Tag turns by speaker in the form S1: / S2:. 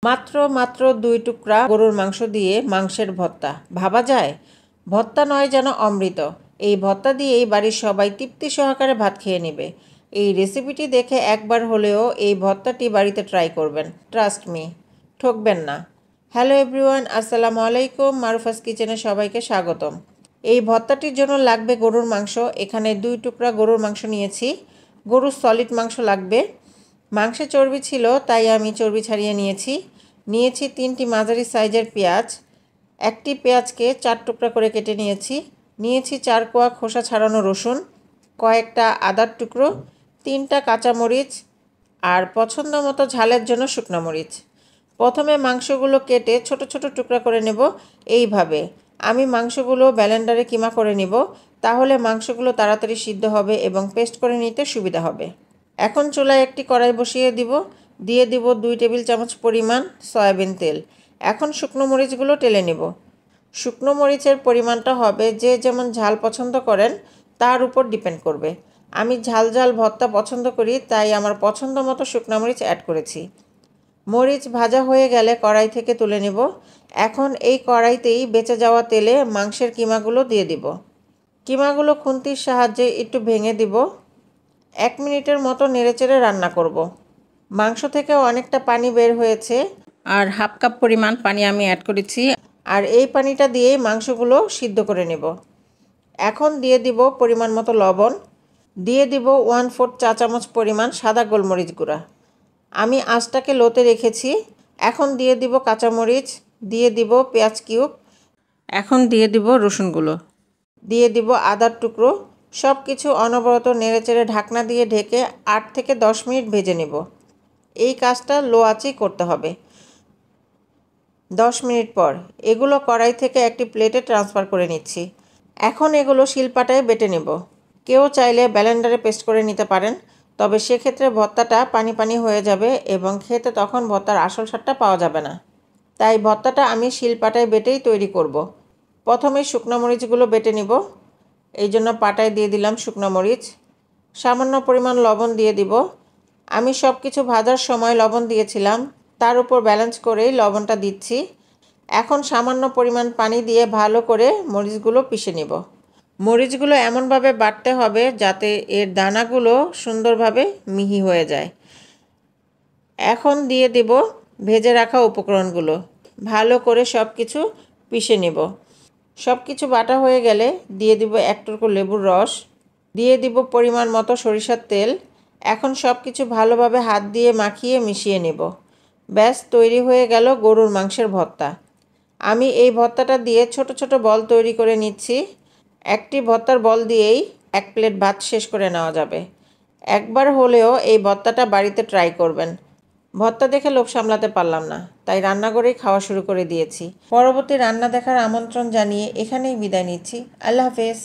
S1: মাত্র মাত্র 2 টুকরা গরুর মাংস দিয়ে মাংসের ভর্তা, ভাবা যায়? ভর্তা নয় যেন অমৃত। এই ভর্তা দিয়েই বাড়ির সবাই তৃপ্তি সহকারে ভাত খেয়ে নেবে। এই রেসিপিটি দেখে একবার হলেও এই ভর্তাটি বাড়িতে ট্রাই করবেন, ট্রাস্ট মি, ঠকবেন না। হ্যালো এভরিওয়ান, আসসালামু আলাইকুম। মারুফাস কিচেনে সবাইকে স্বাগতম। এই ভর্তাটির জন্য লাগবে গরুর মাংস। এখানে 2 টুকরা গরুর মাংস নিয়েছি। গরুর সলিড মাংস লাগবে। মাংসে চর্বি ছিল তাই আমি চর্বি ছাড়িয়ে নিয়েছি 3টি মাঝারি সাইজের পেঁয়াজ। একটি পেঁয়াজকে 4 টুকরা করে কেটে নিয়েছি 4 কোয়া খোসা ছাড়ানো রসুন, কয়েকটা আদার টুকরো, 3টা কাঁচামরিচ আর পছন্দ মতো ঝালের জন্য শুকনো মরিচ। প্রথমে মাংসগুলো কেটে ছোট ছোট টুকরা করে নেব। এইভাবে আমি মাংসগুলো ব্লেন্ডারে কিমা করে নেব, তাহলে মাংসগুলো তাড়াতাড়ি সিদ্ধ হবে এবং পেস্ট করে নিতে সুবিধা হবে। এখন চুলায় একটি কড়াই বসিয়ে দিয়ে দিব 2 টেবিল চামচ পরিমাণ সয়াবিন তেল। এখন শুকনো মরিচগুলো টেলে নেব। শুকনো মরিচের পরিমাণটা হবে যে যেমন ঝাল পছন্দ করেন তার উপর ডিপেন্ড করবে। আমি ঝাল ভর্তা পছন্দ করি, তাই আমার পছন্দ মতো শুকনো মরিচ অ্যাড করেছি। মরিচ ভাজা হয়ে গেলে কড়াই থেকে তুলে নেব। এখন এই কড়াইতেই বেঁচে যাওয়া তেলে মাংসের কিমাগুলো দিয়ে দিব। কিমাগুলো খুন্তির সাহায্যে একটু ভেঙে দিব। 1 মিনিটের মতো নেড়েচেড়ে রান্না করব। মাংস থেকে অনেকটা পানি বের হয়েছে আর হাফ কাপ পরিমাণ পানি আমি অ্যাড করেছি, আর এই পানিটা দিয়েই মাংসগুলো সিদ্ধ করে নেব। এখন দিয়ে দিব পরিমাণ মতো লবণ, দিয়ে দিব 1/4 চা চামচ পরিমাণ সাদা গোলমরিচ গুঁড়া। আমি আঁচটাকে লোতে রেখেছি। এখন দিয়ে দিব কাঁচামরিচ, দিয়ে দিব পেঁয়াজ কিউব, এখন দিয়ে দিব রসুনগুলো, দিয়ে দিব আদার টুকরো। সব কিছু অনবরত নেড়েচেড়ে ঢাকনা দিয়ে ঢেকে 8 থেকে 10 মিনিট ভেজে নেব। এই কাজটা লো আঁচেই করতে হবে। 10 মিনিট পর এগুলো কড়াই থেকে একটি প্লেটে ট্রান্সফার করে নিচ্ছি। এখন এগুলো শিলপাটায় বেটে নেব। কেউ চাইলে ব্লেন্ডারে পেস্ট করে নিতে পারেন, তবে সেক্ষেত্রে ভর্তাটা পানি পানি হয়ে যাবে এবং খেতে তখন ভর্তার আসল স্বাদটা পাওয়া যাবে না। তাই ভর্তাটা আমি শিলপাটায় বেটেই তৈরি করব। প্রথমে শুকনো মরিচগুলো বেটে নিব। এই জন্য পাটায় দিয়ে দিলাম শুকনো মরিচ। সামান্য পরিমাণ লবণ দিয়ে দিব। আমি সব কিছু ভাজার সময় লবণ দিয়েছিলাম, তার উপর ব্যালেন্স করেই লবণটা দিচ্ছি। এখন সামান্য পরিমাণ পানি দিয়ে ভালো করে মরিচগুলো পিষে নিব। মরিচগুলো এমনভাবে বাটতে হবে যাতে এর দানাগুলো সুন্দরভাবে মিহি হয়ে যায়। এখন দিয়ে দেব ভেজে রাখা উপকরণগুলো। ভালো করে সব কিছু পিষে নেব। সব কিছু বাটা হয়ে গেলে দিয়ে দিব 1 টুকরো লেবুর রস, দিয়ে দিব পরিমাণ মতো সরিষার তেল। এখন সব কিছু ভালোভাবে হাত দিয়ে মাখিয়ে মিশিয়ে নেব। ব্যাস তৈরি হয়ে গেল গরুর মাংসের ভর্তা। আমি এই ভর্তাটা দিয়ে ছোট ছোট বল তৈরি করে নিচ্ছি। একটি ভর্তার বল দিয়েই 1 প্লেট ভাত শেষ করে নেওয়া যাবে। একবার হলেও এই ভর্তাটা বাড়িতে ট্রাই করবেন। ভর্তা দেখে লোভ সামলাতে পারলাম না, তাই রান্নাঘরেই খাওয়া শুরু করে দিয়েছি। পরবর্তী রান্না দেখার আমন্ত্রণ জানিয়ে এখানেই বিদায় নিচ্ছি। আল্লাহ হাফেজ।